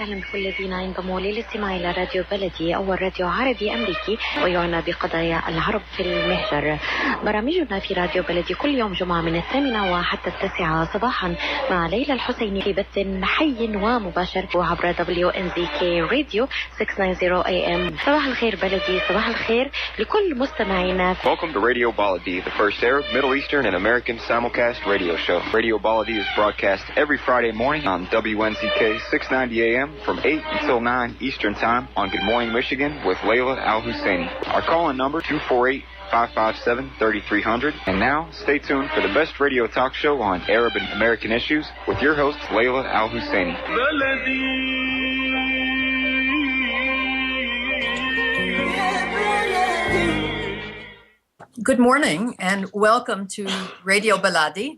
وسهلا بكل الذين ينضموا للاستماع إلى راديو بلدي، أول راديو عربي أمريكي ويعنى بقضايا العرب في المهجر. برامجنا في راديو بلدي كل يوم جمعة من 8 وحتى 9 صباحا مع ليلى الحسيني في بث حي ومباشر عبر WNZK راديو 690 AM. صباح الخير بلدي، صباح الخير لكل مستمعينا. Welcome to Radio Baladi, the first Arab, Middle Eastern, and American simulcast radio show. Radio Baladi is broadcast every Friday morning on WNZK 690 AM from 8 until 9 Eastern Time on Good Morning Michigan with Layla Al-Husseini. Our call-in number 248-557-3300. And now, stay tuned for the best radio talk show on Arab and American issues with your host, Layla Al-Husseini. Good morning and welcome to Radio Baladi.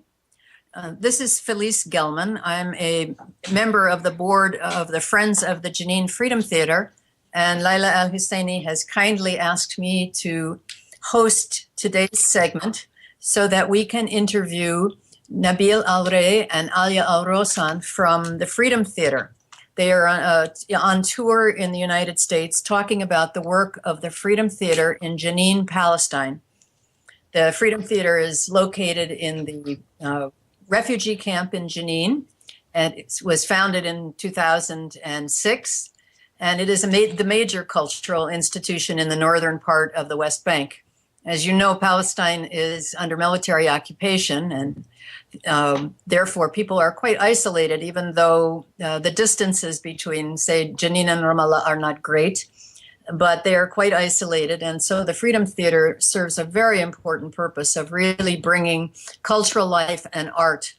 This is Felice Gelman. I'm a member of the board of the Friends of the Jenin Freedom Theater, and Layla Al-Husseini has kindly asked me to host today's segment so that we can interview Nabil Al-Rey and Alia Al-Rosan from the Freedom Theater. They are on tour in the United States talking about the work of the Freedom Theater in Jenin, Palestine. The Freedom Theater is located in the refugee camp in Jenin, and it was founded in 2006, and it is the major cultural institution in the northern part of the West Bank. As you know, Palestine is under military occupation, and therefore people are quite isolated, even though the distances between, say, Jenin and Ramallah are not great, but they are quite isolated. And so the Freedom Theater serves a very important purpose of really bringing cultural life and art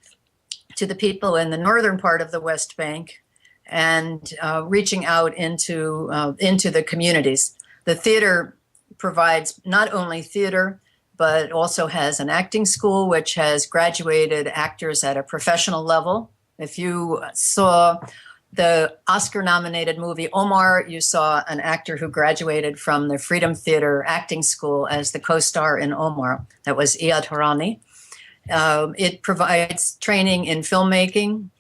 to the people in the northern part of the West Bank and reaching out into the communities. The theater provides not only theater, but also has an acting school, which has graduated actors at a professional level. If you saw the Oscar-nominated movie Omar, you saw an actor who graduated from the Freedom Theater acting school as the co-star in Omar. That was Iyad Horani. It provides training in filmmaking,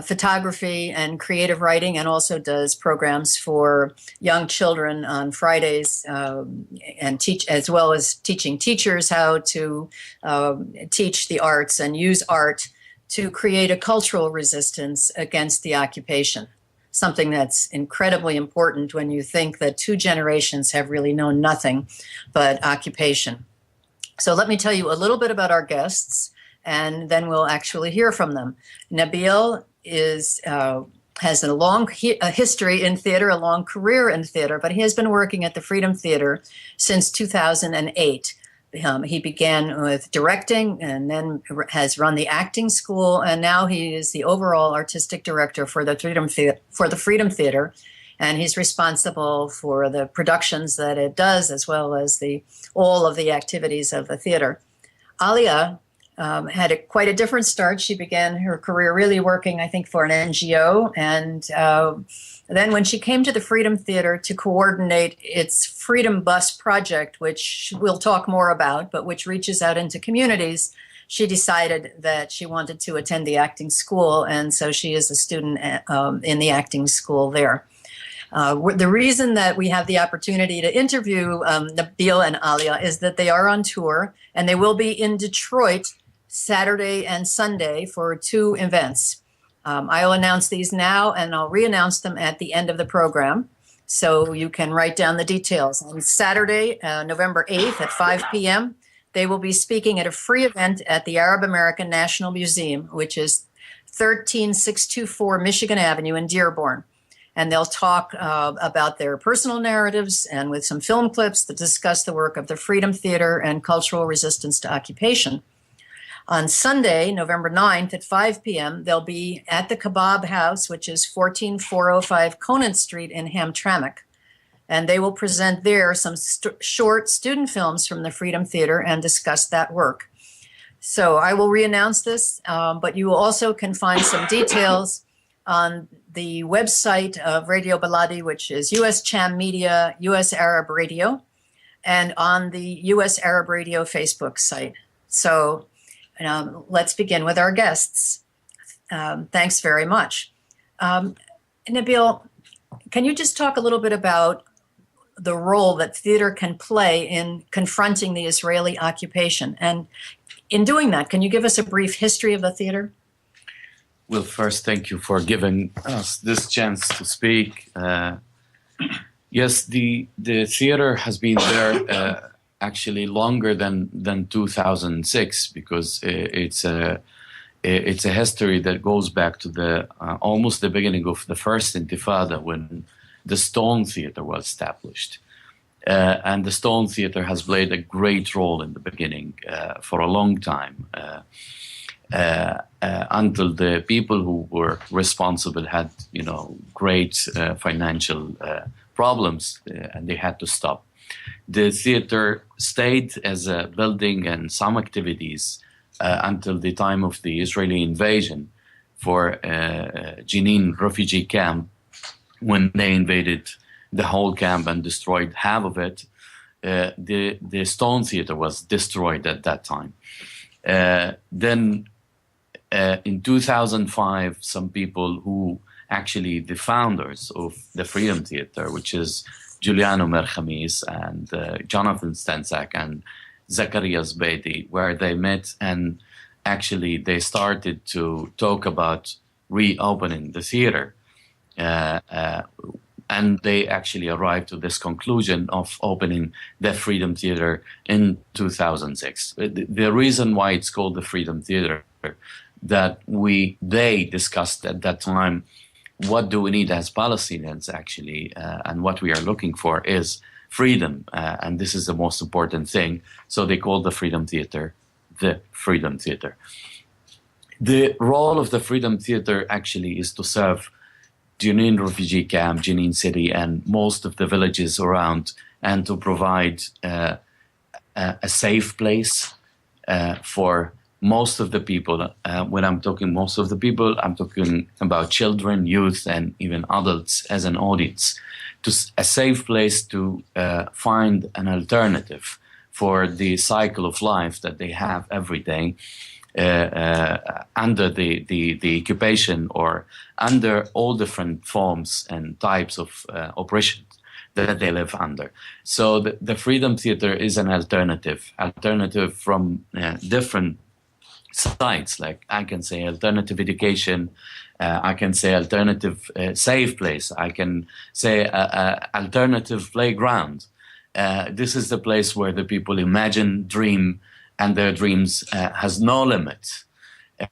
photography, and creative writing, and also does programs for young children on Fridays, and teach, as well as teaching teachers how to teach the arts and use art to create a cultural resistance against the occupation, something that's incredibly important when you think that 2 generations have really known nothing but occupation. So let me tell you a little bit about our guests, and then we'll actually hear from them. Nabil has a long history in theater, a long career in theater, but he has been working at the Freedom Theater since 2008. He began with directing and then has run the acting school, and now he is the overall artistic director for the Freedom Theater, and he's responsible for the productions that it does as well as all of the activities of the theater. Alia had quite a different start. She began her career really working, I think, for an NGO, and then when she came to the Freedom Theater to coordinate its Freedom Bus project, which we'll talk more about, but which reaches out into communities, she decided that she wanted to attend the acting school, and so she is a student in the acting school there. The reason that we have the opportunity to interview Nabil and Alia is that they are on tour, and they will be in Detroit Saturday and Sunday for 2 events. I'll announce these now, and I'll re-announce them at the end of the program, so you can write down the details. On Saturday, November 8th at 5 p.m., they will be speaking at a free event at the Arab American National Museum, which is 13624 Michigan Avenue in Dearborn. And they'll talk about their personal narratives and with some film clips that discuss the work of the Freedom Theater and cultural resistance to occupation. On Sunday, November 9th at 5 p.m., they'll be at the Kebab House, which is 14405 Conant Street in Hamtramck. And they will present there some short student films from the Freedom Theater and discuss that work. So I will re-announce this, but you also can find some details on the website of Radio Baladi, which is US Cham Media, US Arab Radio, and on the US Arab Radio Facebook site. So let's begin with our guests. Thanks very much. Nabil, can you just talk a little bit about the role that theater can play in confronting the Israeli occupation? And in doing that, can you give us a brief history of the theater? Well, first, thank you for giving us this chance to speak. Yes, the theater has been there actually longer than 2006, because it's a history that goes back to the almost the beginning of the first Intifada, when the Stone Theater was established. And the Stone Theater has played a great role in the beginning for a long time, until the people who were responsible had, great financial problems, and they had to stop. The theater stayed as a building and some activities until the time of the Israeli invasion for Jenin refugee camp, when they invaded the whole camp and destroyed half of it. The Stone Theater was destroyed at that time. Then in 2005, some people who actually the founders of the Freedom Theater, which is Julian Omer Khamis and Jonathan Stanczak and Zakaria Zbeidi, where they met and actually they started to talk about reopening the theater. And they actually arrived to this conclusion of opening the Freedom Theater in 2006. The reason why it's called the Freedom Theater, that they discussed at that time, what do we need as Palestinians actually, and what we are looking for is freedom, and this is the most important thing. So they called the Freedom Theater the Freedom Theater. The role of the Freedom Theater actually is to serve Jenin refugee camp, Jenin city, and most of the villages around, and to provide a safe place for most of the people. When I'm talking most of the people, I'm talking about children, youth, and even adults as an audience. A safe place to find an alternative for the cycle of life that they have every day under the occupation, or under all different forms and types of oppression that they live under. So the Freedom Theater is an alternative from different sides. Like I can say alternative education, I can say alternative safe place, I can say alternative playground. This is the place where the people imagine, dream, and their dreams has no limit.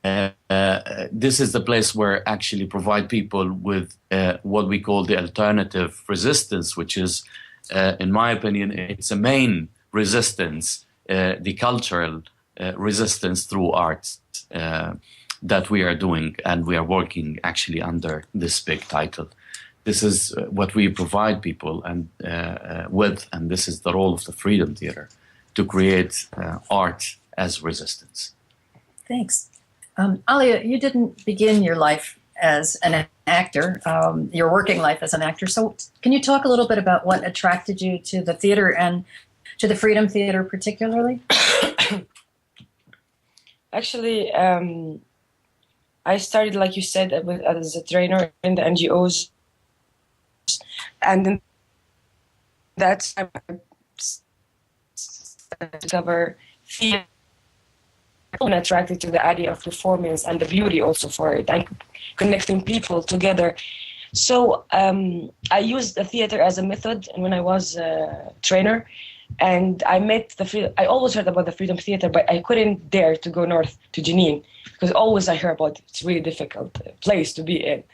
This is the place where actually provide people with what we call the alternative resistance, which is, in my opinion, it's a main resistance, the cultural resistance through art that we are doing, and we are working actually under this big title. This is what we provide people and with, and this is the role of the Freedom Theater, to create art as resistance. Thanks. Alia, you didn't begin your life as an actor, your working life as an actor. So can you talk a little bit about what attracted you to the theater and to the Freedom Theater particularly? Actually, I started, like you said, as a trainer in the NGOs. And in that time, I discovered theater and attracted to the idea of performance and the beauty also for it, and connecting people together. So I used the theater as a method when I was a trainer, and I always heard about the Freedom Theater, but I couldn't dare to go north to Jenin, because always I heard about it. It's a really difficult place to be in.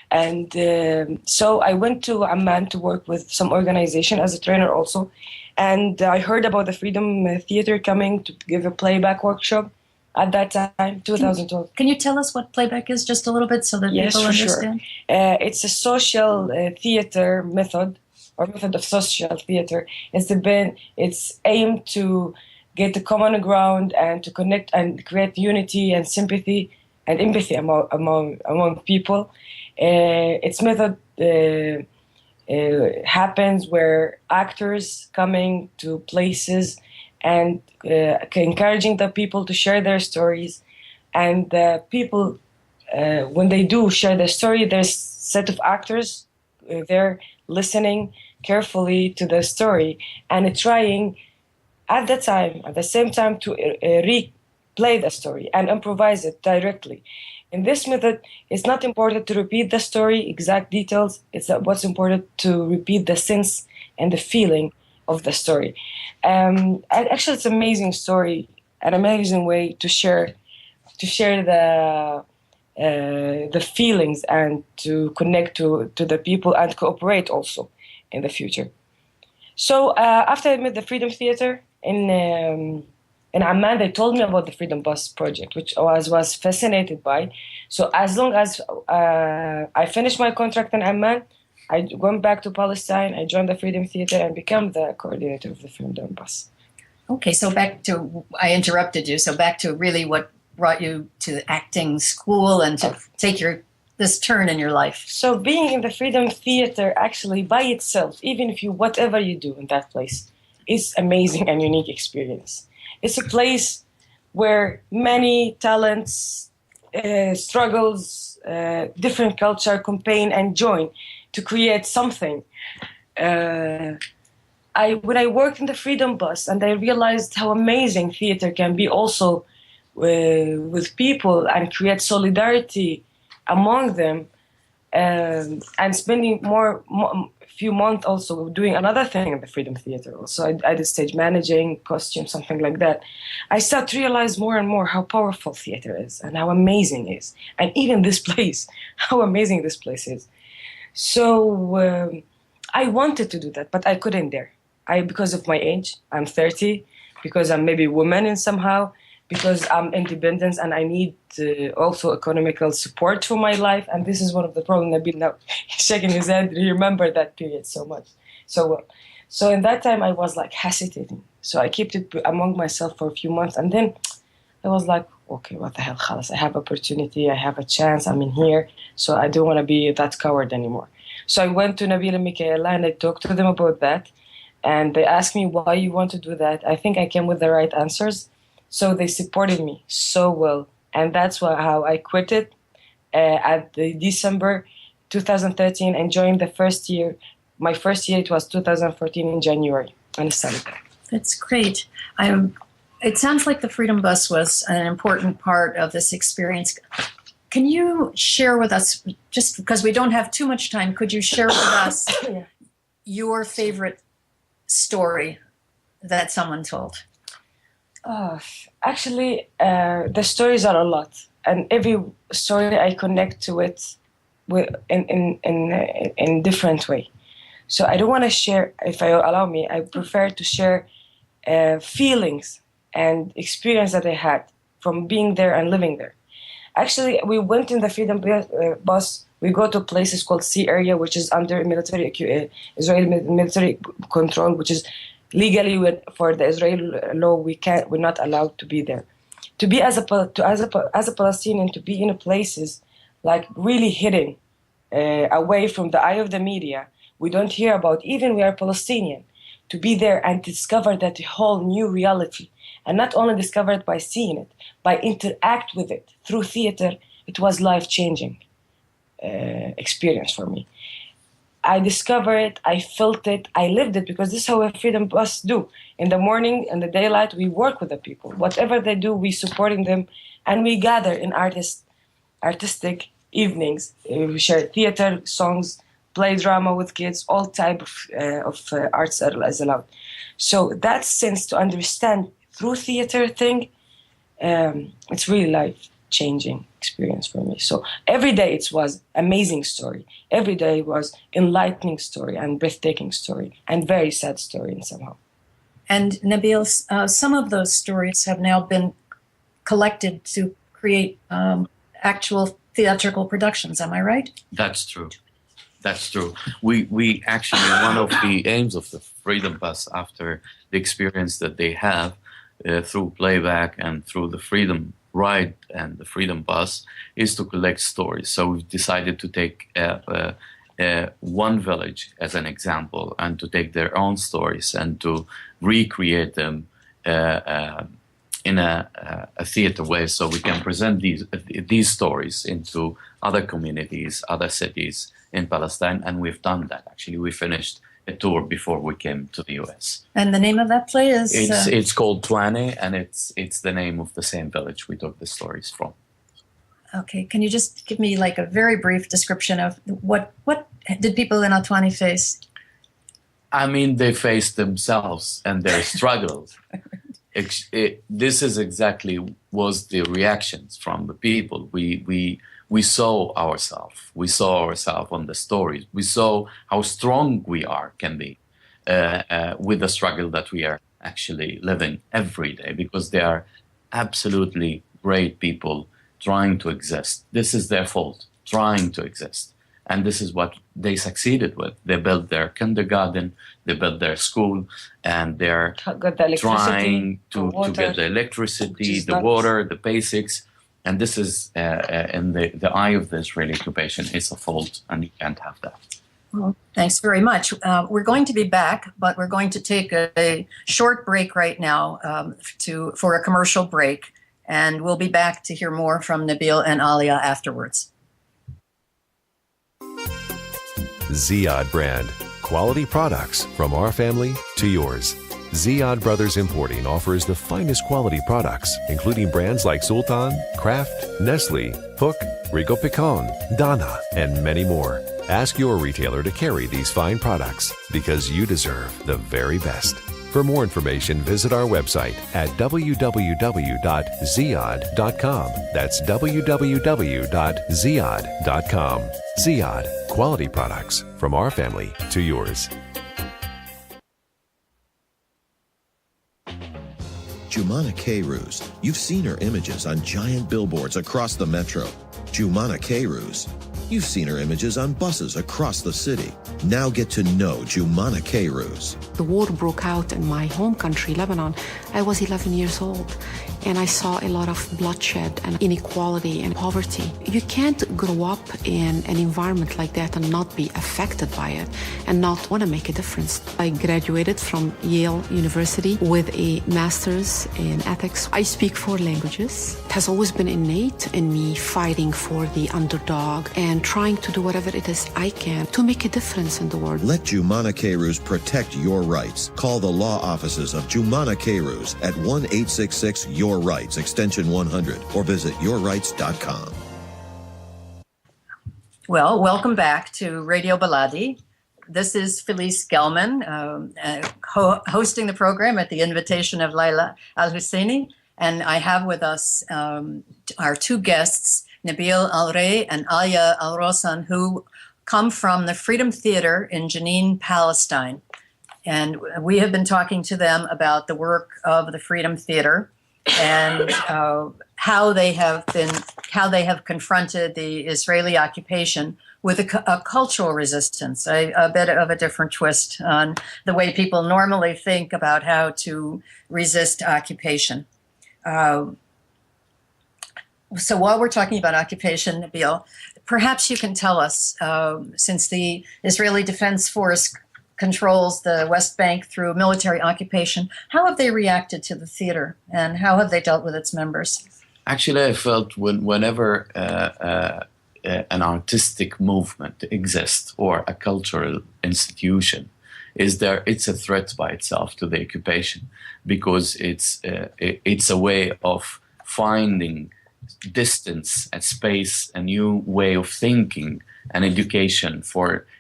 And so I went to Amman to work with some organization as a trainer also. And I heard about the Freedom Theater coming to give a playback workshop at that time, 2012. Can you tell us what playback is just a little bit so that people understand? Sure. It's a social theater method, or method of social theater. It's aimed to get the common ground and to connect and create unity and sympathy and empathy among people. Its method happens where actors coming to places and encouraging the people to share their stories, and the people, when they do share their story, there's a set of actors there listening carefully to the story and trying at the same time to replay the story and improvise it directly. In this method, it's not important to repeat the story, exact details. It's what's important to repeat the sense and the feeling of the story. And actually, it's an amazing story, an amazing way to share the feelings and to connect to the people and cooperate also in the future. So after I met the Freedom Theater in Amman, they told me about the Freedom Bus project, which I was fascinated by. So as long as I finished my contract in Amman, I went back to Palestine, I joined the Freedom Theater and became the coordinator of the Freedom Bus. Okay, so I interrupted you, so back to really what brought you to acting school and to take this turn in your life. So being in the Freedom Theater actually by itself, even if whatever you do in that place, is amazing and unique experience. It's a place where many talents, struggles, different culture campaign and join to create something. When I worked in the Freedom Bus and I realized how amazing theater can be also with people and create solidarity among them, and spending few months also doing another thing in the Freedom Theater. Also, I did stage managing, costume, something like that. I started to realize more and more how powerful theater is and how amazing it is. And even this place, how amazing this place is. So I wanted to do that, but I couldn't dare. Because of my age, I'm 30, because I'm maybe woman in somehow, because I'm independent and I need also economical support for my life. And this is one of the problems. Nabil now shaking his head. Remember that period so much. So in that time I was like hesitating. So I kept it among myself for a few months. And then I was like, okay, what the hell, khalas, I have opportunity, I have a chance, I'm in here. So I don't want to be that coward anymore. So I went to Nabil and Michaela and I talked to them about that. And they asked me why you want to do that. I think I came with the right answers. So they supported me so well. And that's how I quit it at the December 2013 and joined the first year. My first year, it was 2014 in January. And I started that. That's great. It sounds like the Freedom Bus was an important part of this experience. Can you share with us, just because we don't have too much time, could you share with us your favorite story that someone told? Actually, the stories are a lot, and every story I connect to it in different way. So I don't want to share, if I allow me, I prefer to share feelings and experience that I had from being there and living there. Actually, we went in the Freedom Bus. We go to places called Sea Area, which is under Israeli military control, which is legally for the Israeli law we're not allowed to be there. To be as a Palestinian, to be in places like really hidden, away from the eye of the media, we don't hear about, even we are Palestinian, to be there and discover that whole new reality, and not only discover it by seeing it, by interact with it through theater, it was life-changing experience for me. I discovered it, I felt it, I lived it, because this is how a Freedom Bus do. In the morning, in the daylight, we work with the people. Whatever they do, we supporting them, and we gather in artistic evenings. We share theater, songs, play drama with kids, all type of arts is allowed. So that sense to understand through theater thing, it's really life-changing experience for me. So every day it was amazing story. Every day was enlightening story and breathtaking story and very sad story in somehow. And Nabil, some of those stories have now been collected to create actual theatrical productions. Am I right? That's true. That's true. We actually, one of the aims of the Freedom Bus, after the experience that they have through playback and through the Freedom ride and the Freedom Bus is to collect stories. So we've decided to take one village as an example and to take their own stories and to recreate them in a theater way, so we can present these stories into other communities, other cities in Palestine, and we've done that. Actually, we finished a tour before we came to the U.S. And the name of that play is? It's called Twane, and it's the name of the same village we took the stories from. Okay, can you just give me like a very brief description of what did people in Atwani face? I mean, they faced themselves and their struggles. This is exactly was the reactions from the people. We saw ourselves. We saw ourselves on the stories. We saw how strong we can be with the struggle that we are actually living every day, because they are absolutely great people trying to exist. This is their fault, trying to exist. And this is what they succeeded with. They built their kindergarten, they built their school, and they're trying to get the electricity, the water, the basics. And this is, in the eye of the Israeli occupation, it's a fault, and you can't have that. Well, thanks very much. We're going to be back, but we're going to take a short break right now for a commercial break. And we'll be back to hear more from Nabil and Alia afterwards. Ziad brand. Quality products from our family to yours. Ziad Brothers Importing offers the finest quality products, including brands like Sultan, Kraft, Nestle, Hook, Rico Picon, Dana, and many more. Ask your retailer to carry these fine products because you deserve the very best. For more information, visit our website at www.ziad.com. That's www.ziad.com. Ziad, quality products from our family to yours. Jumana Kairouz. You've seen her images on giant billboards across the metro. Jumana Kairouz. You've seen her images on buses across the city. Now get to know Jumana Kairouz. The war broke out in my home country, Lebanon. I was 11 years old, and I saw a lot of bloodshed and inequality and poverty. You can't grow up in an environment like that and not be affected by it and not want to make a difference. I graduated from Yale University with a master's in ethics. I speak 4 languages. It has always been innate in me fighting for the underdog and trying to do whatever it is I can to make a difference in the world. Let Jumana Kairouz protect your rights. Call the law offices of Jumana Kairouz at 1-866-YOUR-RIGHTS, extension 100, or visit yourrights.com. Well, welcome back to Radio Baladi. This is Felice Gelman, hosting the program at the invitation of Laila Al-Husseini. And I have with us our 2 guests, Nabil Al-Rey and Alia Al-Rosan, who come from the Freedom Theater in Jenin, Palestine. And we have been talking to them about the work of the Freedom Theater and how they have confronted the Israeli occupation with a cultural resistance, a bit of a different twist on the way people normally think about how to resist occupation. So while we're talking about occupation, Nabil, perhaps you can tell us, since the Israeli Defense Force controls the West Bank through military occupation, how have they reacted to the theater and how have they dealt with its members? Actually, I felt whenever an artistic movement exists or a cultural institution it's a threat by itself to the occupation, because it's a way of finding distance and space, a new way of thinking and education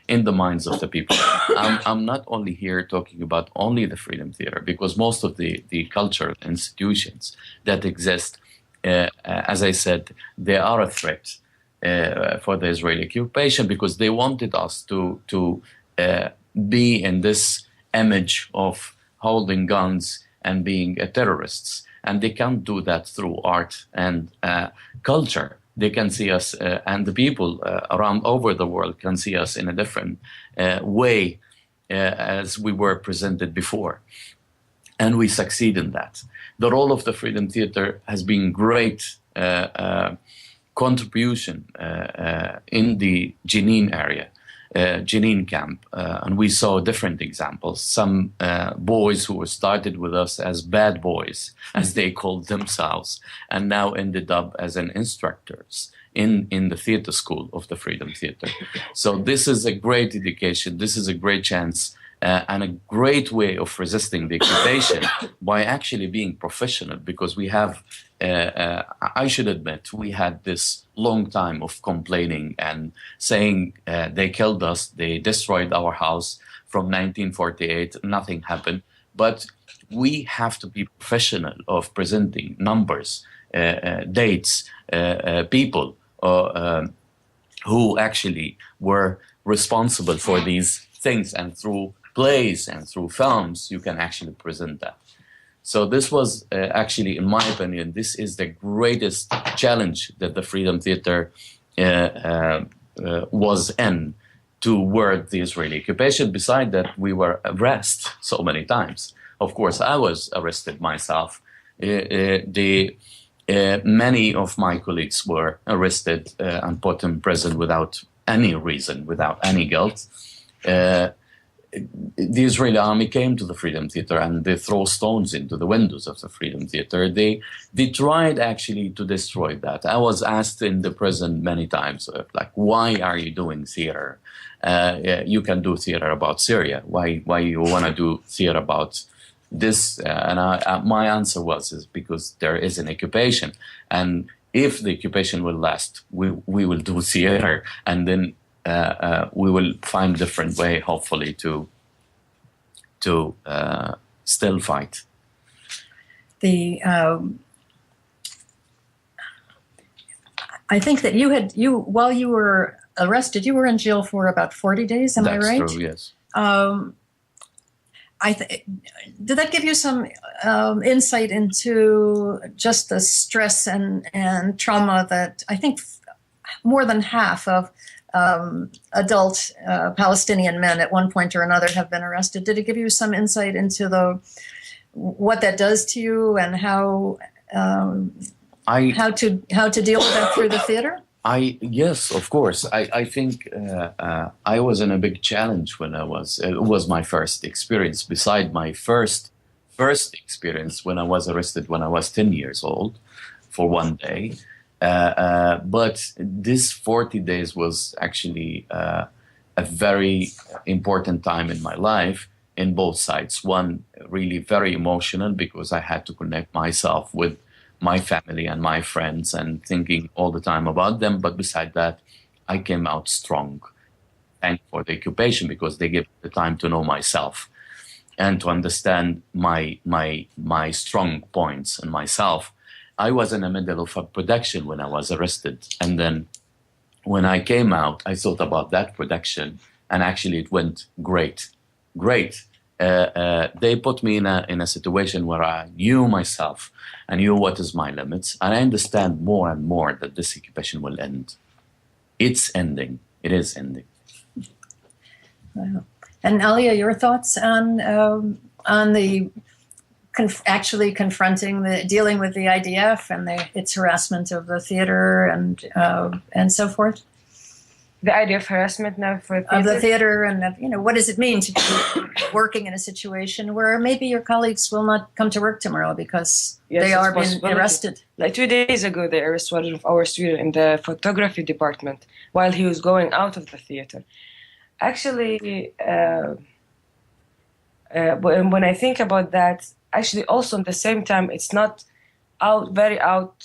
in the minds of the people. I'm not only here talking about only the Freedom Theater, because most of the cultural institutions that exist, as I said, they are a threat for the Israeli occupation, because they wanted us to be in this image of holding guns and being terrorists. And they can't do that through art and culture. They can see us, and the people around over the world can see us in a different way as we were presented before. And we succeed in that. The role of the Freedom Theater has been great contribution in the Jenin area, Jenin camp, and we saw different examples. Some boys who were started with us as bad boys, as they called themselves, and now ended up as an instructors in the theater school of the Freedom Theater. So this is a great education. This is a great chance and a great way of resisting the occupation by actually being professional, because we have, I should admit, we had this long time of complaining and saying they killed us, they destroyed our house from 1948, nothing happened. But we have to be professional of presenting numbers, dates, people who actually were responsible for these things, and through plays and through films, you can actually present that. So this was actually, in my opinion, this is the greatest challenge that the Freedom Theater was in toward the Israeli occupation. Besides that, we were arrested so many times. Of course, I was arrested myself. Many of my colleagues were arrested and put in prison without any reason, without any guilt. The Israeli army came to the Freedom Theater and they throw stones into the windows of the Freedom Theater. They tried actually to destroy that. I was asked in the prison many times, like, why are you doing theater? You can do theater about Syria. Why you want to do theater about this? And my answer is because there is an occupation. And if the occupation will last, we will do theater, and then we will find a different way, hopefully, to still fight. I think that while you were arrested, you were in jail for about 40 days. Am I right? That's true. Yes. Did that give you some insight into just the stress and trauma that I think more than half of adult Palestinian men at one point or another have been arrested? Did it give you some insight into what that does to you and how to deal with that through the theater? Yes, of course. I think I was in a big challenge when it was my first experience. Beside my first experience when I was arrested when I was 10 years old for one day. But this 40 days was actually a very important time in my life in both sides. One, really very emotional, because I had to connect myself with my family and my friends and thinking all the time about them. But beside that, I came out strong. Thank for the occupation, because they gave me the time to know myself and to understand my strong points in myself. I was in the middle of a production when I was arrested. And then when I came out, I thought about that production, and actually it went great. They put me in a situation where I knew myself. I knew what is my limits. And I understand more and more that this occupation will end. It's ending. It is ending. Wow. And Alia, your thoughts on the actually confronting dealing with the IDF and its harassment of the theater and so forth? The idea of harassment now for theater? Of the theater, and what does it mean to be working in a situation where maybe your colleagues will not come to work tomorrow because they are being arrested? Like 2 days ago, they arrested one of our students in the photography department while he was going out of the theater. Actually, when I think about that, actually also at the same time, it's not very out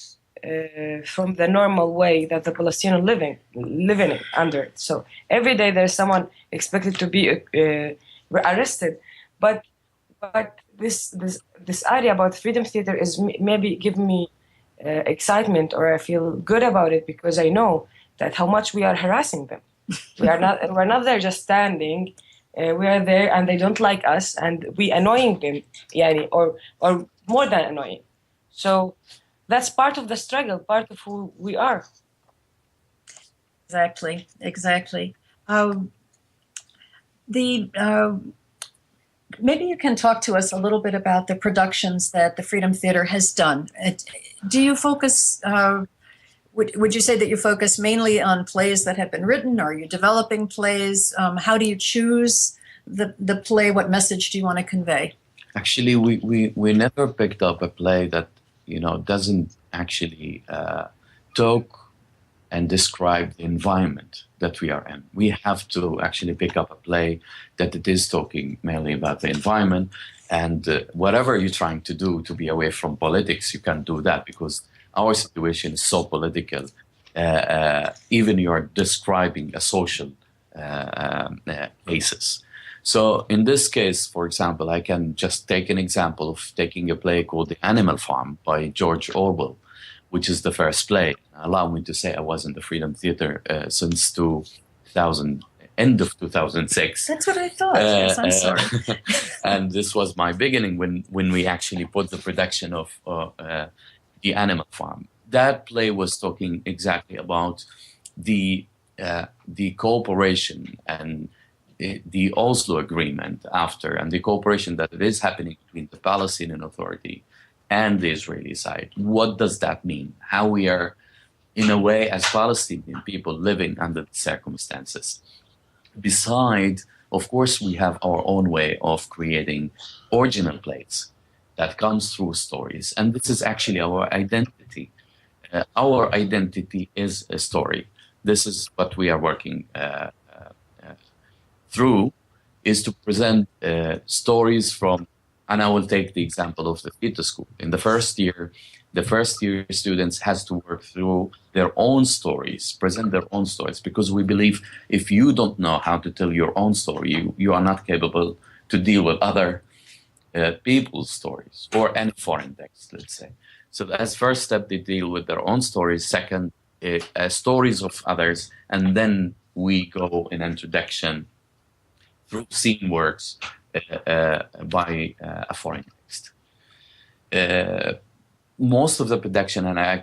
from the normal way that the Palestinians living under it. So every day there's someone expected to be arrested, but this idea about Freedom Theater is maybe give me excitement, or I feel good about it, because I know that how much we are harassing them. We're not there just standing. We are there, and they don't like us, and we annoying them, or more than annoying. So that's part of the struggle, part of who we are. Exactly. maybe you can talk to us a little bit about the productions that the Freedom Theater has done. Do you focus, would you say that you focus mainly on plays that have been written? Or are you developing plays? How do you choose the play? What message do you want to convey? Actually, we never picked up a play that, doesn't actually talk and describe the environment that we are in. We have to actually pick up a play that it is talking mainly about the environment, and whatever you're trying to do to be away from politics, you can't do that because our situation is so political. Even you're describing a social cases. So in this case, for example, I can just take an example of taking a play called The Animal Farm by George Orwell, which is the first play. Allow me to say I was in the Freedom Theater since 2000, end of 2006. That's what I thought. Yes, I'm sorry. And this was my beginning when we actually put the production of The Animal Farm. That play was talking exactly about the cooperation and the Oslo Agreement after, and the cooperation that it is happening between the Palestinian Authority and the Israeli side. What does that mean? How we are, in a way, as Palestinian people living under the circumstances. Besides, of course, we have our own way of creating original plays that comes through stories. And this is actually our identity. Our identity is a story. This is what we are working through, is to present stories from, and I will take the example of the theater school. In the first year students has to work through their own stories, present their own stories, because we believe if you don't know how to tell your own story, you are not capable to deal with other people's stories or any foreign text, let's say. So as first step, they deal with their own stories. Second, stories of others. And then we go in introduction through scene works by a foreign text. Most of the production, and I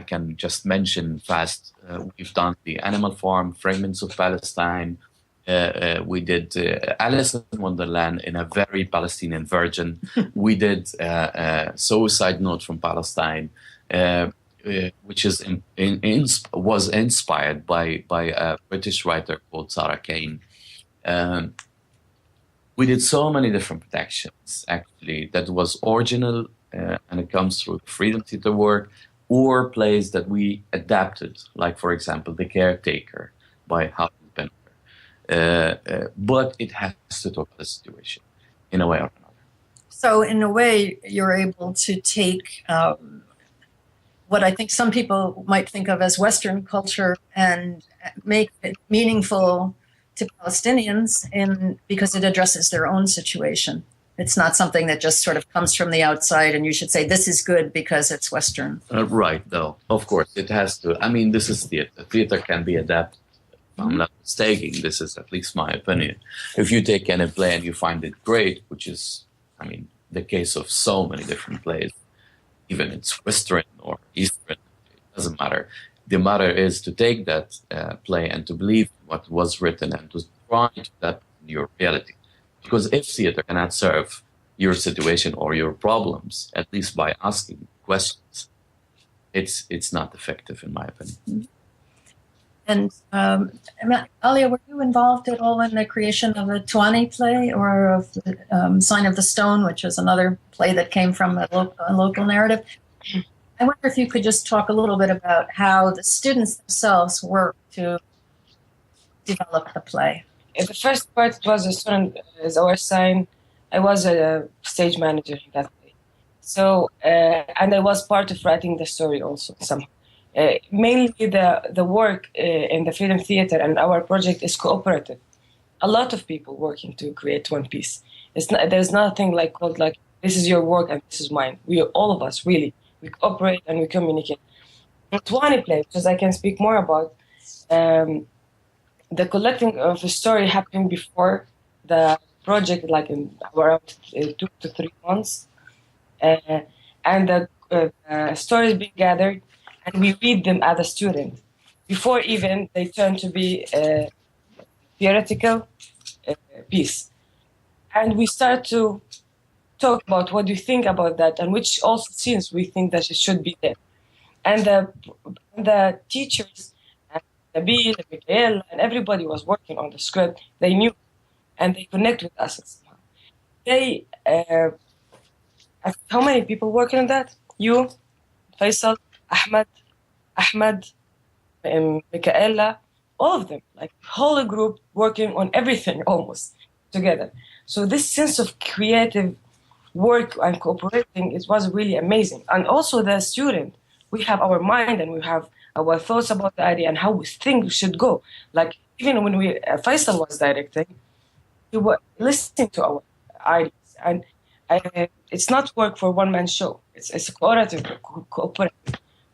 can just mention fast, we've done The Animal Farm, Fragments of Palestine. We did Alice in Wonderland in a very Palestinian version. We did Suicide Note from Palestine, which is was inspired by a British writer called Sarah Kane. We did so many different productions, actually, that was original, and it comes through the Freedom Theater work, or plays that we adapted, like, for example, The Caretaker by Howard Penner. But it has to talk about the situation in a way or another. So in a way, you're able to take what I think some people might think of as Western culture and make it meaningful to Palestinians because it addresses their own situation. It's not something that just sort of comes from the outside and you should say, this is good because it's Western. Right, though. Of course, it has to. I mean, this is theater. Theater can be adapted. If I'm not mistaken, this is at least my opinion. If you take any play and you find it great, which is, I mean, the case of so many different plays, even it's Western or Eastern, it doesn't matter. The matter is to take that play and to believe what was written and to try to adapt your reality. Because if theater cannot serve your situation or your problems, at least by asking questions, it's not effective, in my opinion. And Alia, were you involved at all in the creation of a Tuani play or of the Sign of the Stone, which was another play that came from a local narrative? I wonder if you could just talk a little bit about how the students themselves work to develop the play. The first part was a student as our sign. I was a stage manager in that play. So, and I was part of writing the story also somehow. Mainly the work in the Freedom Theater and our project is cooperative. A lot of people working to create one piece. There's nothing called this is your work and this is mine. We are all of us, really. We cooperate and we communicate. The Tuani play, which I can speak more about, the collecting of a story happened before the project, like in around 2 to 3 months. And the stories being gathered, and we read them as a student before even they turn to be a theoretical piece. And we start to talk about what do you think about that and which also scenes we think that it should be there. And the teachers, and Nabil, and Michael, and everybody was working on the script. They knew, and they connect with us somehow. They, how many people working on that? You, Faisal, Ahmed, Michaela, all of them, like whole group working on everything almost together. So this sense of creative work and cooperating, it was really amazing. And also the student, we have our mind and we have our thoughts about the idea and how we think should go. Like even when Faisal was directing, he was listening to our ideas. And it's not work for one-man show. It's a cooperative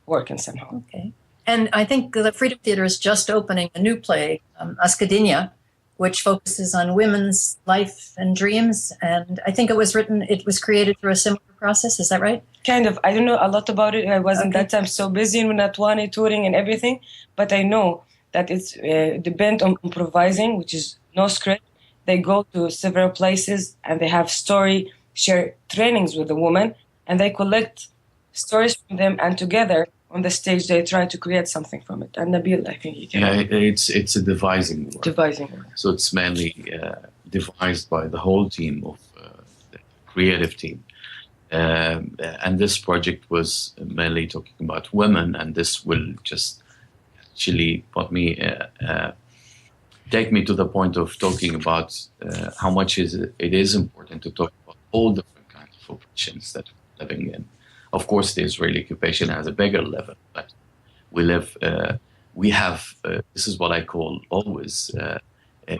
work in somehow. Okay. And I think the Freedom Theater is just opening a new play, Askadinia, which focuses on women's life and dreams. And I think it was created through a similar process. Is that right? Kind of. I don't know a lot about it. I wasn't that time so busy in Natwani touring and everything. But I know that it's depends on improvising, which is no script. They go to several places and they have share trainings with the woman, and they collect stories from them, and together on the stage they try to create something from it. And Nabil, I think he can. Yeah, it's a devising work. So it's mainly devised by the whole team of the creative team. And this project was mainly talking about women, and this will just actually take me to the point of talking about how much it is important to talk about all different kinds of oppressions that we're living in. Of course, the Israeli occupation has a bigger level, but we have, this is what I call always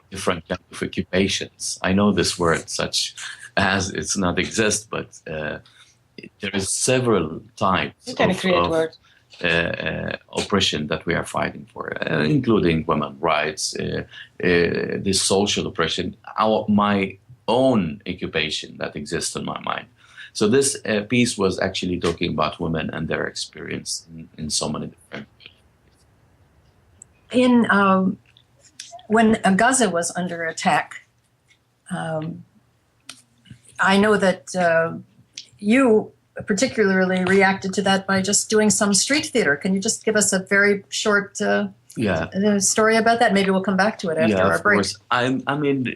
different kinds of occupations. I know this word such as it's not exist, but there is several types of oppression that we are fighting for, including women's rights, the social oppression, my own occupation that exists in my mind. So this piece was actually talking about women and their experience in so many different ways. When Gaza was under attack, I know that you particularly reacted to that by just doing some street theater. Can you just give us a very short story about that? Maybe we'll come back to it after our break. Course. I mean,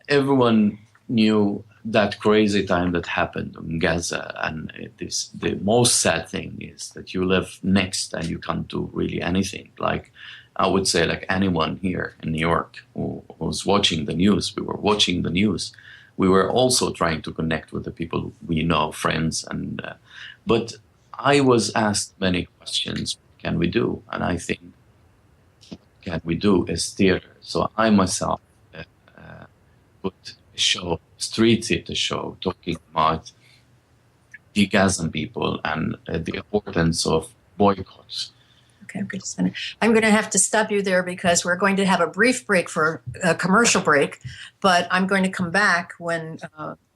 everyone knew that crazy time that happened in Gaza, and the most sad thing is that you live next and you can't do really anything. Like I would say, like anyone here in New York who was watching the news, we were watching the news. We were also trying to connect with the people we know, friends, and but I was asked many questions. What can we do? And I think what can we do is theater. So I myself put a show, street theater show, talking about the Gazan people and the importance of boycotts. Okay, I'm going to have to stop you there because we're going to have a brief break for a commercial break, but I'm going to come back when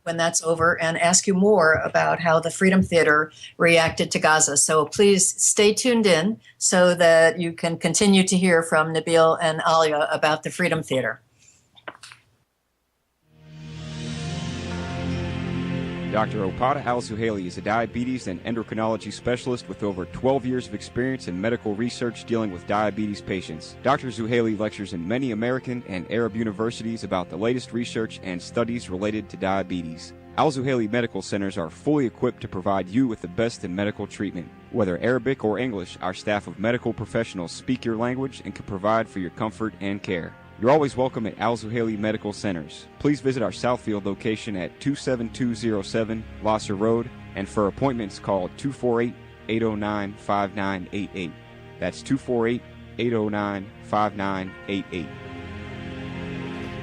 that's over and ask you more about how the Freedom Theater reacted to Gaza. So please stay tuned in so that you can continue to hear from Nabil and Alia about the Freedom Theater. Dr. Opada Al-Zuhaili is a diabetes and endocrinology specialist with over 12 years of experience in medical research dealing with diabetes patients. Dr. Zuhaili lectures in many American and Arab universities about the latest research and studies related to diabetes. Al-Zuhaili medical centers are fully equipped to provide you with the best in medical treatment. Whether Arabic or English, our staff of medical professionals speak your language and can provide for your comfort and care. You're always welcome at Al-Zuhaili Medical Centers. Please visit our Southfield location at 27207 Losser Road, and for appointments call 248-809-5988. That's 248-809-5988.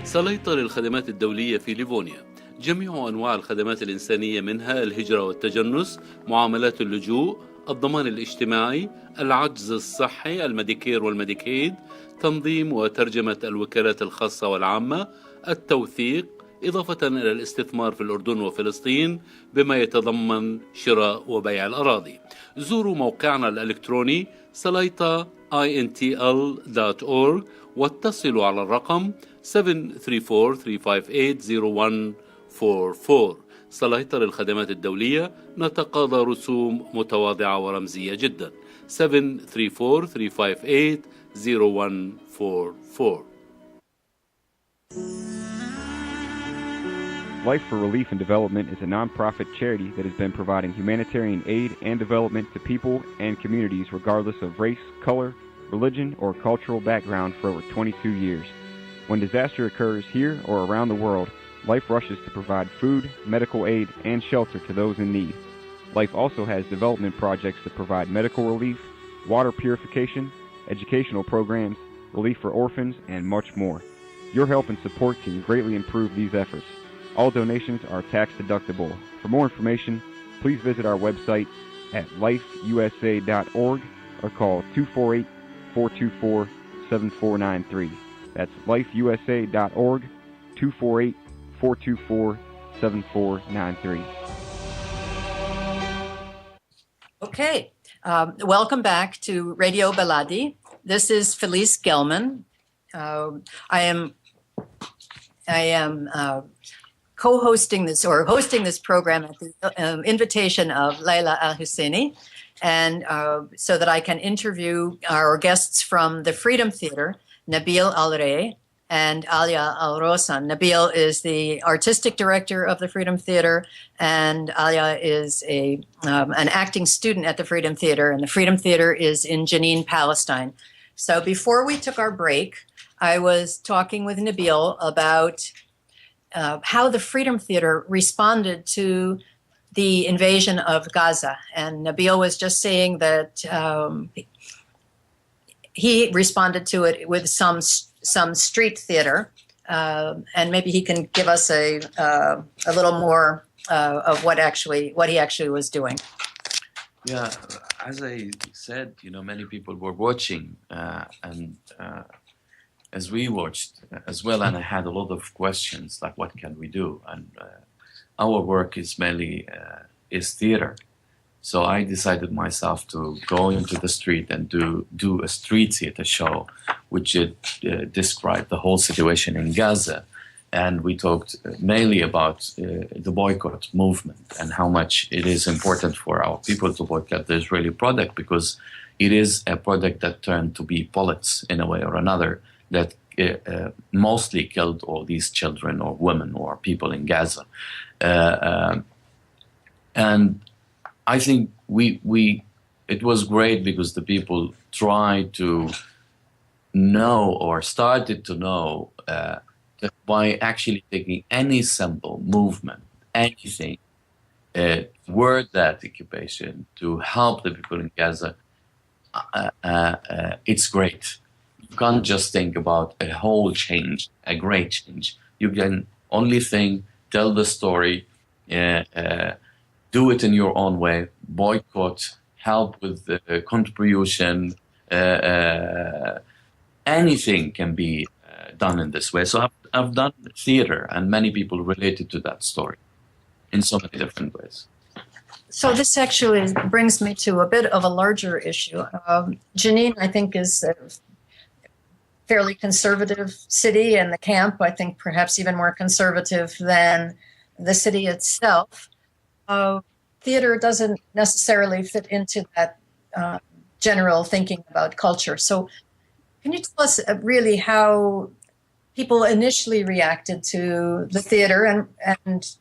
سليطة للخدمات الدولية في ليفونيا. جميع أنواع الخدمات الإنسانية منها الهجرة والتجنس، معاملات اللجوء، الضمان الاجتماعي، العجز الصحي، الميديكير والميديكيد، تنظيم وترجمة الوكالات الخاصة والعامة، التوثيق، إضافة إلى الاستثمار في الأردن وفلسطين بما يتضمن شراء وبيع الأراضي. زوروا موقعنا الإلكتروني salaitaintl.org واتصلوا على الرقم 734-358-01 صلاحية للخدمات الدولية نتقاضى رسوم متواضعة ورمزية جدا. 734-358-0144. Life for Relief and Development is a non-profit charity that has been providing humanitarian aid and development to people and communities regardless of race, color, religion, or cultural background for over 22 years. When disaster occurs here or around the world, Life rushes to provide food, medical aid, and shelter to those in need. Life also has development projects that provide medical relief, water purification, educational programs, relief for orphans, and much more. Your help and support can greatly improve these efforts. All donations are tax deductible. For more information, please visit our website at lifeusa.org or call 248-424-7493. That's lifeusa.org, 248-424-7493. Okay, welcome back to Radio Baladi. This is Felice Gelman. I am co-hosting this or hosting this program at the invitation of Laila Al-Husseini, and so that I can interview our guests from the Freedom Theater, Nabil Al-Rey and Alia Al-Rosan. Nabil is the artistic director of the Freedom Theater, and Alia is an acting student at the Freedom Theater, and the Freedom Theater is in Jenin, Palestine. So before we took our break, I was talking with Nabil about how the Freedom Theater responded to the invasion of Gaza. And Nabil was just saying that he responded to it with some street theater, and maybe he can give us a little more of what he actually was doing. Yeah, as I said, many people were watching, and as we watched as well, and I had a lot of questions like, what can we do? And our work is mainly is theater. So I decided myself to go into the street and do a street theater show, which described the whole situation in Gaza. And we talked mainly about the boycott movement and how much it is important for our people to boycott the Israeli product, because it is a product that turned to be bullets in a way or another that mostly killed all these children or women or people in Gaza. And I think it was great because the people tried to know or started to know that by actually taking any simple movement, anything, toward that occupation to help the people in Gaza, it's great. You can't just think about a whole change, a great change. You can only think, tell the story, do it in your own way, boycott, help with the contribution. Anything can be done in this way. So I've done theater, and many people related to that story in so many different ways. So this actually brings me to a bit of a larger issue. Jenin, I think, is a fairly conservative city, and the camp, I think, perhaps even more conservative than the city itself. Theater doesn't necessarily fit into that general thinking about culture. So can you tell us really how people initially reacted to the theater and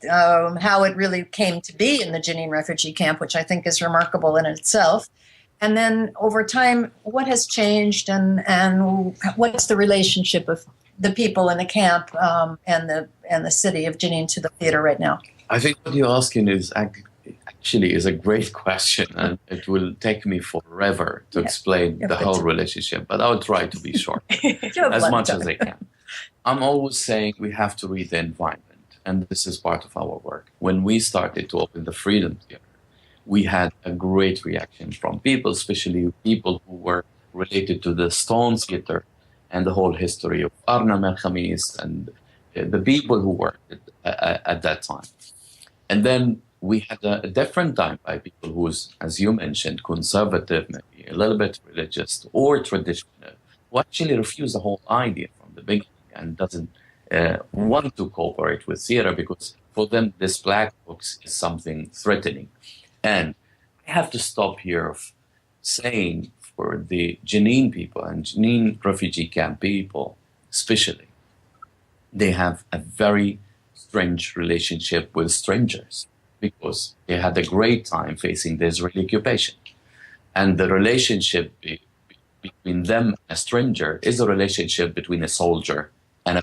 how it really came to be in the Jenin refugee camp, which I think is remarkable in itself? And then over time, what has changed and what's the relationship of the people in the camp and the city of Jenin to the theater right now? I think what you're asking is actually is a great question, and it will take me forever to explain the whole relationship, but I'll try to be short as much as I can. I'm always saying we have to read the environment, and this is part of our work. When we started to open the Freedom Theater, we had a great reaction from people, especially people who were related to the Stone Theater and the whole history of Arnam el-Khamis and the people who worked at that time. And then we had a different time by people who's, as you mentioned, conservative, maybe a little bit religious or traditional, who actually refuse the whole idea from the beginning and doesn't want to cooperate with theater, because For them, this black box is something threatening. And I have to stop here of saying for the Jenin people and Jenin refugee camp people especially, they have a very strange relationship with strangers because they had a great time facing the Israeli occupation. And the relationship between them and a stranger is a relationship between a soldier and a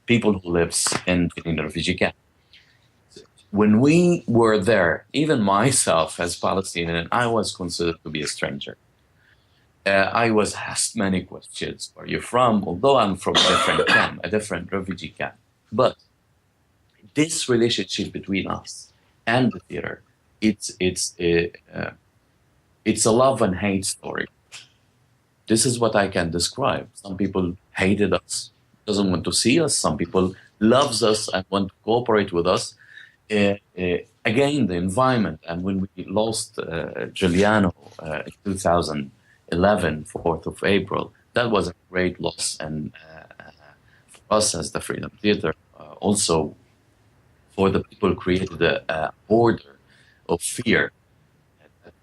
people who lives in the refugee camp. When we were there, even myself as Palestinian, I was considered to be a stranger. I was asked many questions. Where are you from? Although I'm from a different camp, a different refugee camp. But this relationship between us and the theater, it's a love and hate story. This is what I can describe. Some people hated us, doesn't want to see us. Some people loves us and want to cooperate with us. Again, the environment. And when we lost Giuliano in 2011, 4th of April, that was a great loss. And for us as the Freedom Theater, also for the people created a border of fear.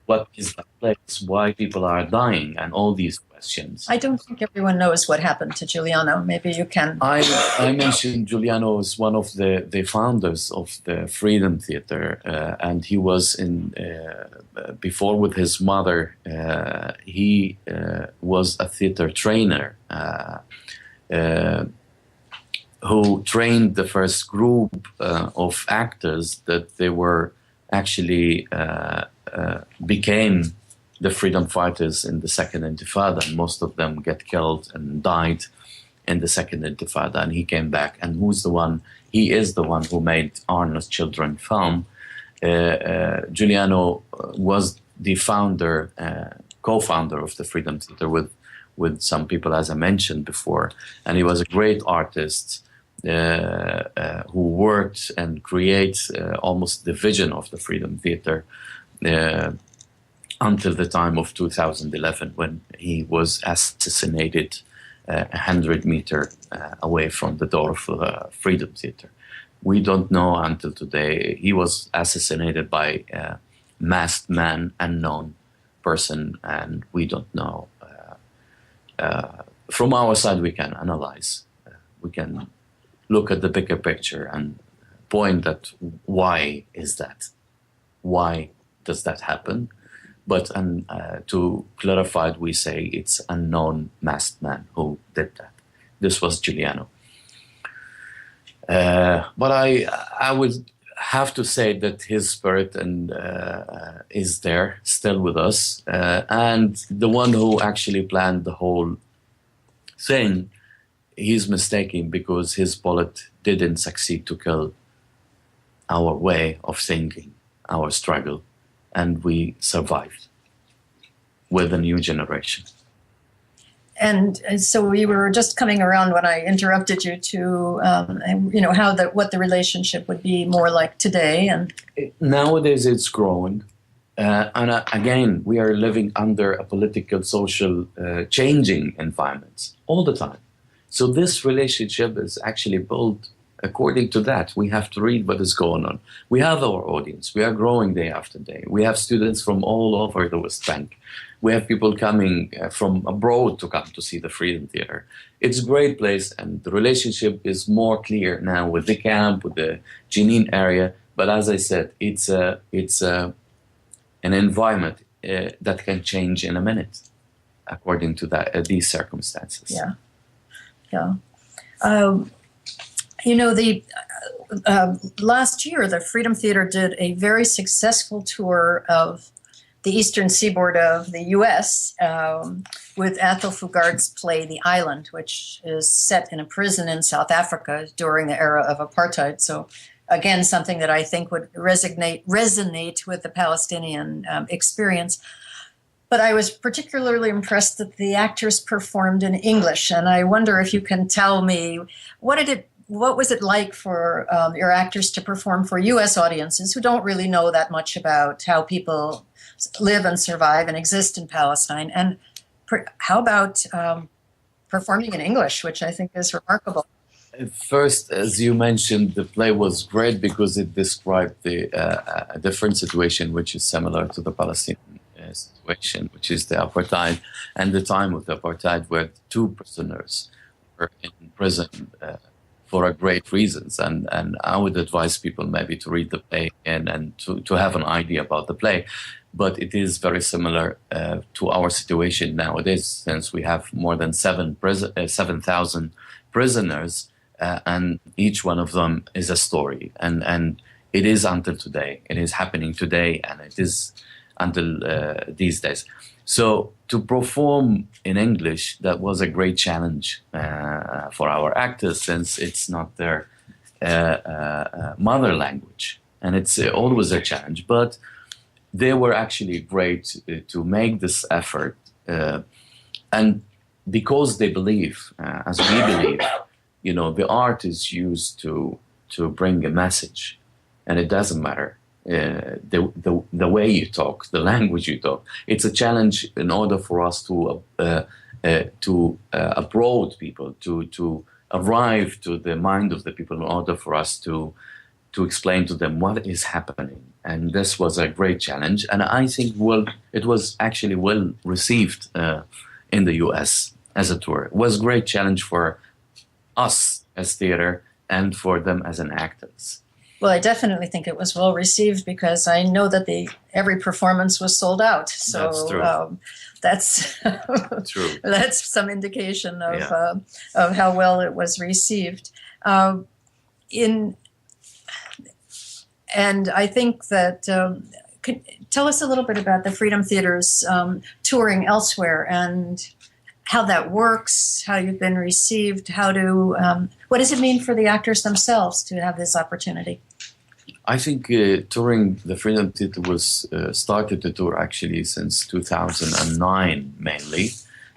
What is that place? Why people are dying? And all these questions. I don't think everyone knows what happened to Giuliano. Maybe you can. I mentioned Giuliano is one of the founders of the Freedom Theater, and he was in before with his mother. He was a theater trainer who trained the first group of actors that they were actually became the freedom fighters in the Second Intifada, and most of them get killed and died in the Second Intifada, and he came back. And he is the one who made Arnold's Children film. Giuliano was the founder, co-founder of the Freedom Theater with some people, as I mentioned before, and he was a great artist who worked and creates almost the vision of the Freedom Theater until the time of 2011 when he was assassinated 100 meters away from the door of the Freedom Theater. We don't know until today. He was assassinated by a masked man, unknown person, and we don't know. From our side, we can analyze. We can look at the bigger picture and point at why is that? Why does that happen? But to clarify it, we say it's unknown masked man who did that. This was Giuliano. But I would have to say that his spirit is there, still with us. And the one who actually planned the whole thing, he's mistaken because his bullet didn't succeed to kill our way of thinking, our struggle. And we survived with a new generation. And so we were just coming around when I interrupted you to, what the relationship would be more like today. And nowadays it's growing. And again, we are living under a political, social, changing environment all the time. So this relationship is actually built according to that. We have to read what is going on. We have our audience. We are growing day after day. We have students from all over the West Bank. We have people coming from abroad to come to see the Freedom Theater. It's a great place, and the relationship is more clear now with the camp, with the Jenin area. But as I said, it's an environment that can change in a minute, according to these circumstances. Yeah. Last year, the Freedom Theater did a very successful tour of the eastern seaboard of the U.S. With Athol Fugard's play The Island, which is set in a prison in South Africa during the era of apartheid. So, again, something that I think would resonate with the Palestinian experience. But I was particularly impressed that the actors performed in English, and I wonder if you can tell me what was it like for your actors to perform for U.S. audiences who don't really know that much about how people live and survive and exist in Palestine? And how about performing in English, which I think is remarkable? First, as you mentioned, the play was great because it described a different situation, which is similar to the Palestinian situation, which is the apartheid, and the time of the apartheid, where 2 prisoners were in prison for great reasons. And I would advise people maybe to read the play and to have an idea about the play. But it is very similar to our situation nowadays, since we have more than 7,000 prisoners, and each one of them is a story. And it is until today. It is happening today, and it is until these days. So to perform in English, that was a great challenge for our actors, since it's not their mother language. And it's always a challenge. But they were actually great to make this effort. And because they believe, as we believe, you know, the art is used to bring a message. And it doesn't matter the way you talk, the language you talk. It's a challenge in order for us to approach people, to arrive to the mind of the people, in order for us to explain to them what is happening. And this was a great challenge. And I think it was actually well received in the US as a tour. It was a great challenge for us as theater and for them as an actors. Well, I definitely think it was well received, because I know that every performance was sold out. So that's true. That's true. That's some indication of how well it was received. And I think that tell us a little bit about the Freedom Theater's touring elsewhere and how that works, how you've been received, what does it mean for the actors themselves to have this opportunity? I think touring the Freedom Theater was started the tour actually since 2009 mainly,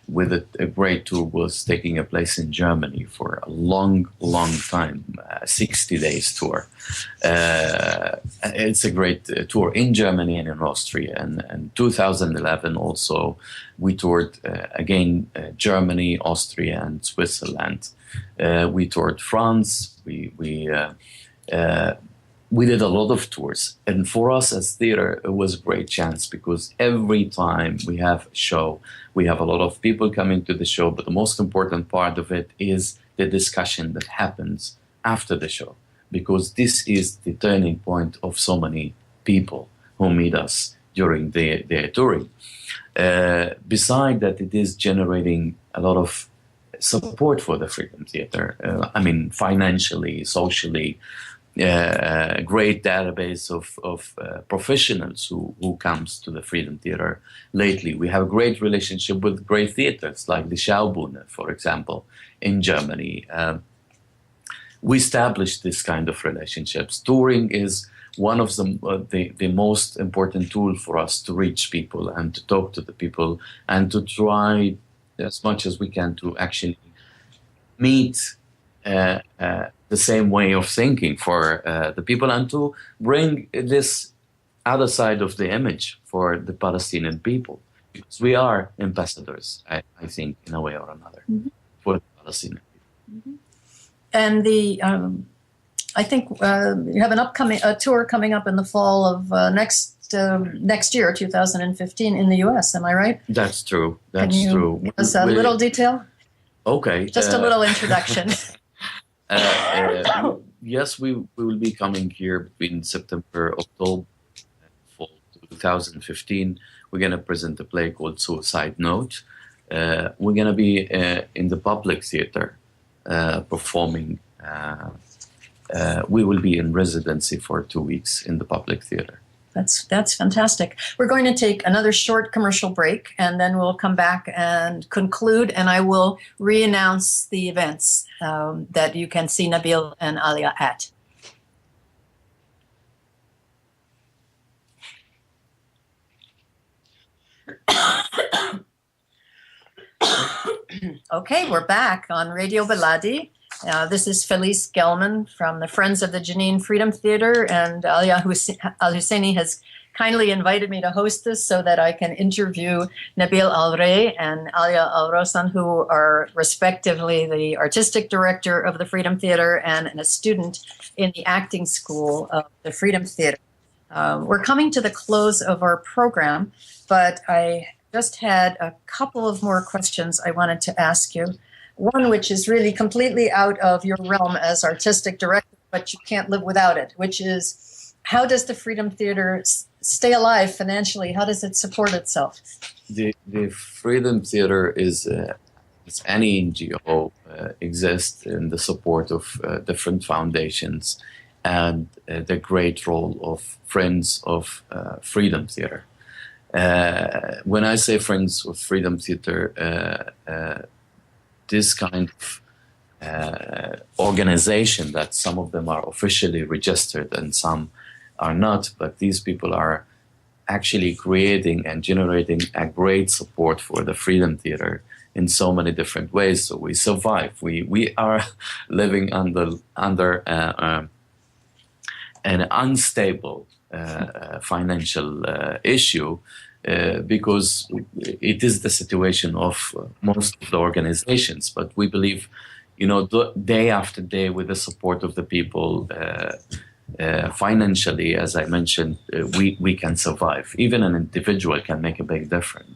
with a great tour was taking place in Germany for a long time, 60 days tour. It's a great tour in Germany and in Austria. And 2011 also, we toured again Germany, Austria, and Switzerland. We toured France. We did a lot of tours. And for us as theater, it was a great chance, because every time we have a show, we have a lot of people coming to the show, but the most important part of it is the discussion that happens after the show, because this is the turning point of so many people who meet us during their touring. Beside that, it is generating a lot of support for the Freedom Theater. Financially, socially, a great database of professionals who comes to the Freedom Theater lately. We have a great relationship with great theaters like the Schaubühne, for example, in Germany. We established this kind of relationships. Touring is one of the most important tool for us to reach people and to talk to the people and to try as much as we can to actually meet the same way of thinking for the people, and to bring this other side of the image for the Palestinian people. Because we are ambassadors, I think, in a way or another, for the Palestinian people. And I think you have a tour coming up in the fall of next year, 2015, in the U.S. Am I right? That's true. Can you give us a little detail? Okay. Just a little introduction. Yes, we will be coming here between September, October, fall 2015. We're going to present a play called Suicide Note. We're going to be in the public theater performing. We will be in residency for 2 weeks in the public theater. That's fantastic. We're going to take another short commercial break, and then we'll come back and conclude, and I will re-announce the events that you can see Nabil and Alia at. Okay, we're back on Radio Baladi. This is Felice Gelman from the Friends of the Jenin Freedom Theater, and Alia Al-Husseini has kindly invited me to host this so that I can interview Nabil Al-Rey and Alia Al-Rosan, who are respectively the artistic director of the Freedom Theater and a student in the acting school of the Freedom Theater. We're coming to the close of our program, but I just had a couple of more questions I wanted to ask you. One which is really completely out of your realm as artistic director, but you can't live without it, which is, how does the Freedom Theater stay alive financially? How does it support itself? The Freedom Theater is, as any NGO, exists in the support of different foundations and the great role of Friends of Freedom Theater. When I say Friends of Freedom Theater, this kind of organization, that some of them are officially registered and some are not, but these people are actually creating and generating a great support for the Freedom Theater in so many different ways. So we survive. We are living under an unstable financial issue, because it is the situation of most of the organizations. But we believe, day after day, with the support of the people, financially, as I mentioned, we can survive. Even an individual can make a big difference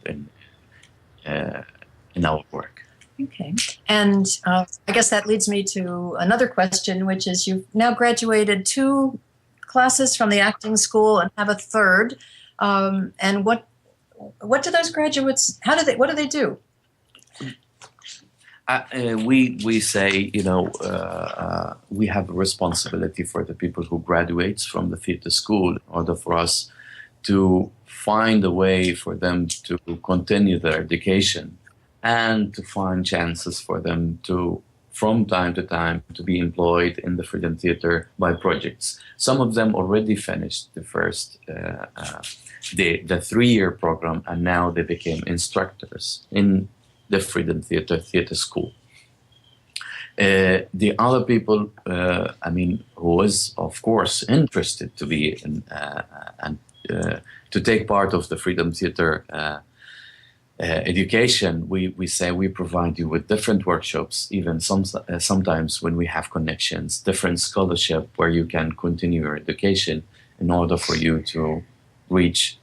in our work. Okay. And I guess that leads me to another question, which is, you've now graduated 2 classes from the acting school and have a third. And what do those graduates, what do they do? We say, we have a responsibility for the people who graduate from the theater school in order for us to find a way for them to continue their education and to find chances for them to, from time to time, to be employed in the Freedom Theater by projects. Some of them already finished the first, the 3-year program, and now they became instructors in the Freedom Theater School. The other people, who is, of course, interested to be in, and to take part of the Freedom Theater education, we say we provide you with different workshops, even sometimes when we have connections, different scholarship where you can continue your education in order for you to reach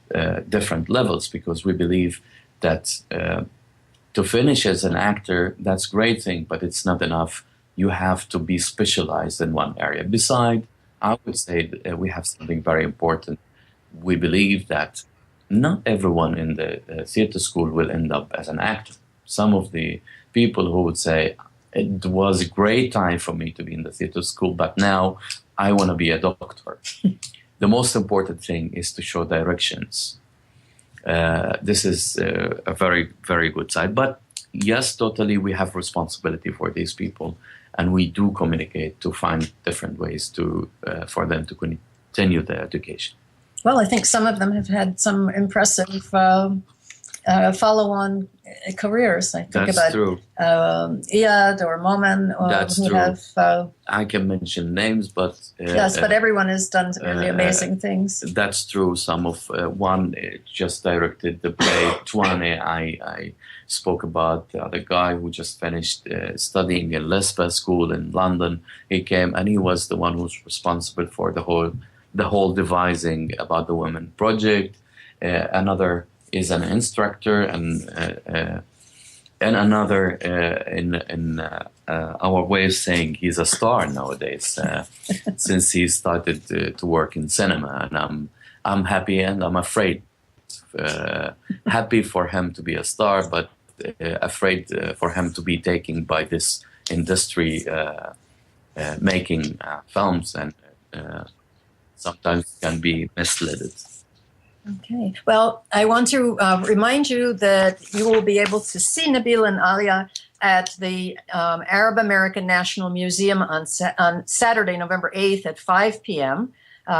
different levels, because we believe that to finish as an actor, that's a great thing, but it's not enough. You have to be specialized in one area. Besides, I would say that we have something very important. We believe that not everyone in the theater school will end up as an actor. Some of the people who would say, it was a great time for me to be in the theater school, but now I want to be a doctor. The most important thing is to show directions. This is a very, very good side. But yes, totally, we have responsibility for these people, and we do communicate to find different ways to for them to continue their education. Well, I think some of them have had some impressive follow-on careers. I think That's about true. Iyad or Momen. That's who true. Have, I can mention names, but yes, but everyone has done really amazing things. That's true. Some of one just directed the play Tuane. I spoke about the other guy who just finished studying in Lespa School in London. He came and he was the one who's responsible for the whole devising about the Women Project. Another is an instructor, and another in our way of saying he's a star nowadays, since he started to work in cinema. And I'm happy and I'm afraid. Happy for him to be a star, but afraid for him to be taken by this industry making films, and sometimes can be misled. Okay. Well, I want to remind you that you will be able to see Nabil and Alia at the Arab American National Museum on Saturday, November 8th at 5 p.m. They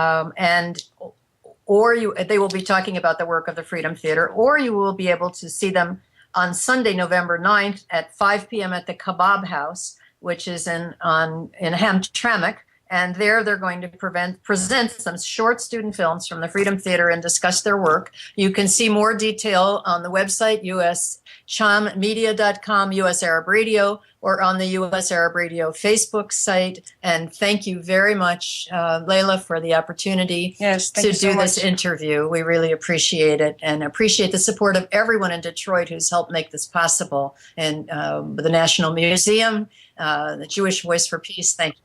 will be talking about the work of the Freedom Theater, or you will be able to see them on Sunday, November 9th at 5 p.m. at the Kebab House, which is in Hamtramck. And there they're going to present some short student films from the Freedom Theater and discuss their work. You can see more detail on the website, uschammedia.com, US Arab Radio, or on the US Arab Radio Facebook site. And thank you very much, Layla, for the opportunity to do this interview. We really appreciate it and appreciate the support of everyone in Detroit who's helped make this possible. And the National Museum, the Jewish Voice for Peace, thank you.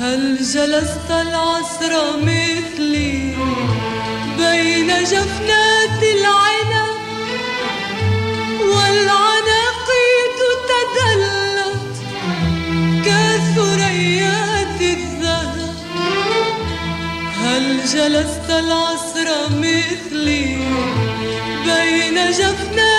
هل جلست العصر مثلي بين جفنات العنب والعناقيد تدلت كثريات الذهب؟ هل جلست العصر مثلي بين بين جفنات